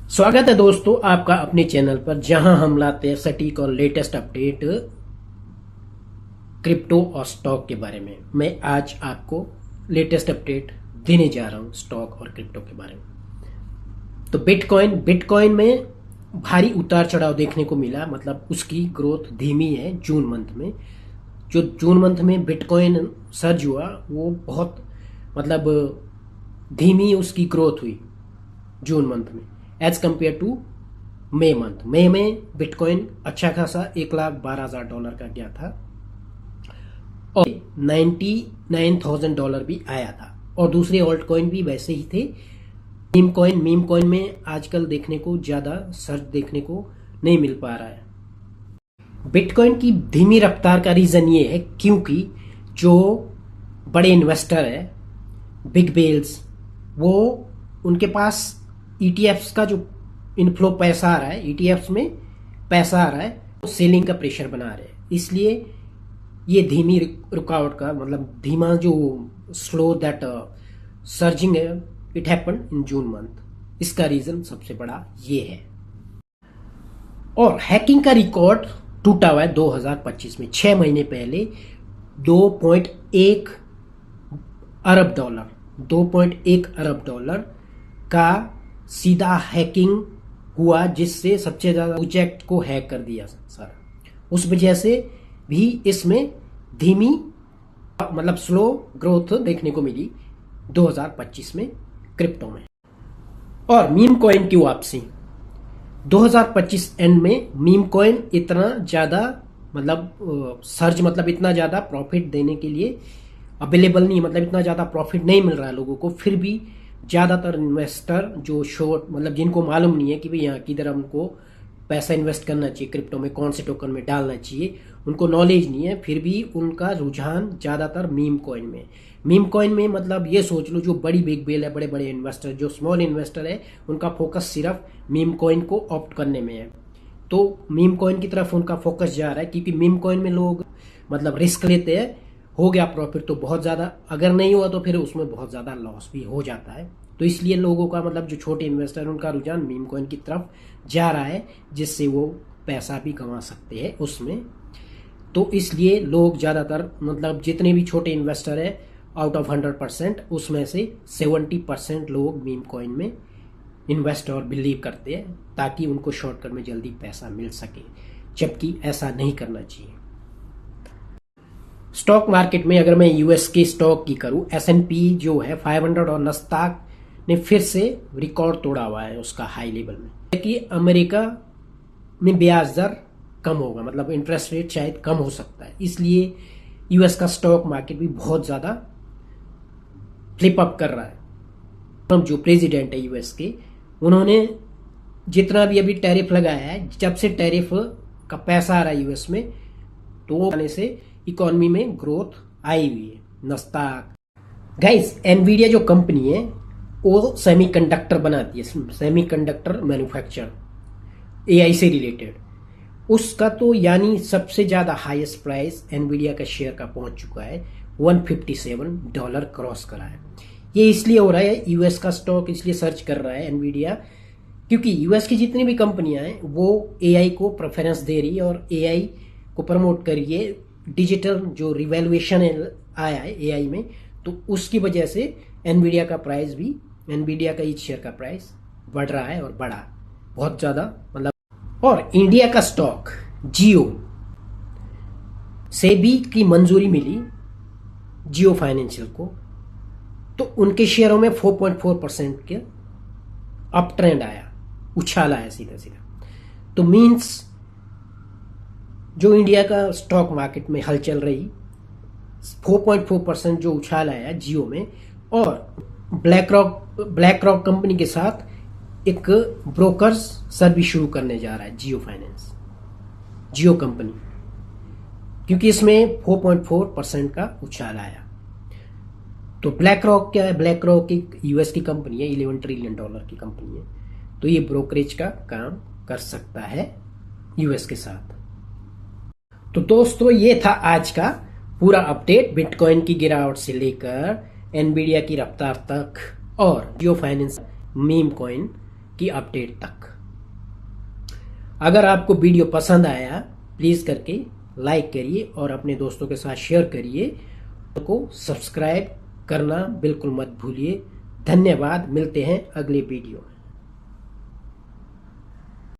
स्वागत है दोस्तों आपका अपने चैनल पर, जहां हम लाते हैं सटीक और लेटेस्ट अपडेट क्रिप्टो और स्टॉक के बारे में। मैं आज आपको लेटेस्ट अपडेट देने जा रहा हूं स्टॉक और क्रिप्टो के बारे में। तो बिटकॉइन में भारी उतार चढ़ाव देखने को मिला, मतलब उसकी ग्रोथ धीमी है जून मंथ में। जो जून मंथ में बिटकॉइन सर्ज हुआ वो बहुत मतलब धीमी उसकी ग्रोथ हुई जून मंथ में एज कंपेयर टू मई मंथ। मई में बिटकॉइन अच्छा खासा $1,12,000 का गया था और $99,000 भी आया था। और दूसरे ऑल्ट कॉइन भी वैसे ही थे। मीम कॉइन में आजकल देखने को ज़्यादा सर्च देखने को नहीं मिल पा रहा है। बिटकॉइन की धीमी रफ्तार का रीज़न ये है क्योंकि जो बड़े इन्वेस्टर है, बिग वेल्स, वो उनके पास ETFs का जो इनफ्लो पैसा आ रहा है, ETFs में पैसा आ रहा है, वो सेलिंग का प्रेशर बना रहे हैं। इसलिए ये धीमी रुकावट का मतलब धीमा जो स्लो दैट सर्जिंग है, it happen in June month. इसका रीजन सबसे बड़ा ये है। और हैकिंग का रिकॉर्ड टूटा हुआ है 2025 में। 6 महीने पहले 2.1 अरब डॉलर का सीधा हैकिंग हुआ, जिससे सबसे ज्यादा प्रोजेक्ट को हैक कर दिया सर। उस वजह से भी इसमें धीमी मतलब स्लो ग्रोथ देखने को मिली 2025 में क्रिप्टो में। और मीम कॉइन की वापसी 2025 एंड में मीम कॉइन इतना ज्यादा मतलब सर्ज मतलब इतना ज्यादा प्रॉफिट देने के लिए अवेलेबल नहीं, मतलब इतना ज्यादा प्रॉफिट नहीं मिल रहा है लोगों को। फिर भी ज़्यादातर इन्वेस्टर जो शॉर्ट मतलब जिनको मालूम नहीं है कि भाई यहाँ किधर हमको पैसा इन्वेस्ट करना चाहिए, क्रिप्टो में कौन से टोकन में डालना चाहिए, उनको नॉलेज नहीं है, फिर भी उनका रुझान ज़्यादातर मीम कॉइन में मतलब ये सोच लो जो बड़ी बिग बेल है, बड़े बड़े इन्वेस्टर, जो स्मॉल इन्वेस्टर है, उनका फोकस सिर्फ मीम कॉइन को ऑप्ट करने में है। तो मीम कॉइन की तरफ उनका फोकस जा रहा है क्योंकि मीम कॉइन में लोग मतलब रिस्क लेते हैं। हो गया प्रॉफिट तो बहुत ज़्यादा, अगर नहीं हुआ तो फिर उसमें बहुत ज़्यादा लॉस भी हो जाता है। तो इसलिए लोगों का मतलब जो छोटे इन्वेस्टर उनका रुझान मीम कॉइन की तरफ जा रहा है, जिससे वो पैसा भी कमा सकते हैं उसमें। तो इसलिए लोग ज़्यादातर मतलब जितने भी छोटे इन्वेस्टर है, आउट ऑफ 100% उसमें से 70% लोग मीम कॉइन में इन्वेस्ट और बिलीव करते हैं ताकि उनको शॉर्टकट में जल्दी पैसा मिल सके, जबकि ऐसा नहीं करना चाहिए। स्टॉक मार्केट में अगर मैं यूएस के स्टॉक की करूं, S&P जो है 500 और नस्ताक ने फिर से रिकॉर्ड तोड़ा हुआ है उसका हाई लेवल में। कि अमेरिका में ब्याज दर कम होगा, मतलब इंटरेस्ट रेट शायद कम हो सकता है, इसलिए यूएस का स्टॉक मार्केट भी बहुत ज्यादा फ्लिप अप कर रहा है। जो प्रेसिडेंट है यूएस के, उन्होंने जितना भी अभी टैरिफ लगाया है, जब से टैरिफ का पैसा आ रहा है यूएस में, तो वो आने से इकोनॉमी में ग्रोथ आई हुई है। नस्ताक गाइस, एनवीडिया जो कंपनी है वो सेमीकंडक्टर बनाती है, सेमीकंडक्टर मैन्युफैक्चर, एआई से रिलेटेड। उसका तो यानी सबसे ज्यादा हाईएस्ट प्राइस एनवीडिया का शेयर का पहुंच चुका है, $157 क्रॉस करा है। ये इसलिए हो रहा है, यूएस का स्टॉक इसलिए सर्च कर रहा है एनवीडिया, क्योंकि यूएस की जितनी भी कंपनियां हैं वो एआई को प्रेफरेंस दे रही है और एआई को प्रमोट करिए। डिजिटल जो रिवैल्यूएशन आया है एआई में, तो उसकी वजह से एनवीडिया का प्राइस भी, एनवीडिया का ईच शेयर का प्राइस बढ़ रहा है और बढ़ा बहुत ज्यादा मतलब। और इंडिया का स्टॉक जियो, सेबी की मंजूरी मिली जियो फाइनेंशियल को, तो उनके शेयरों में 4.4% के अप ट्रेंड आया, उछाल आया सीधा सीधा। तो मींस जो इंडिया का स्टॉक मार्केट में हलचल रही, 4.4% जो उछाल आया जियो में। और ब्लैक रॉक कंपनी के साथ एक ब्रोकर्स सर्विस शुरू करने जा रहा है जियो कंपनी, क्योंकि इसमें 4.4% का उछाल आया। तो ब्लैक रॉक क्या है? ब्लैक रॉक एक यूएस की कंपनी है, $11 ट्रिलियन की कंपनी है, तो ये ब्रोकरेज का काम कर सकता है यूएस के साथ। तो दोस्तों ये था आज का पूरा अपडेट, बिटकॉइन की गिरावट से लेकर एनवीडिया की रफ्तार तक और जियो फाइनेंस मीम कॉइन की अपडेट तक। अगर आपको वीडियो पसंद आया प्लीज करके लाइक करिए और अपने दोस्तों के साथ शेयर करिए, को सब्सक्राइब करना बिल्कुल मत भूलिए। धन्यवाद, मिलते हैं अगले वीडियो में।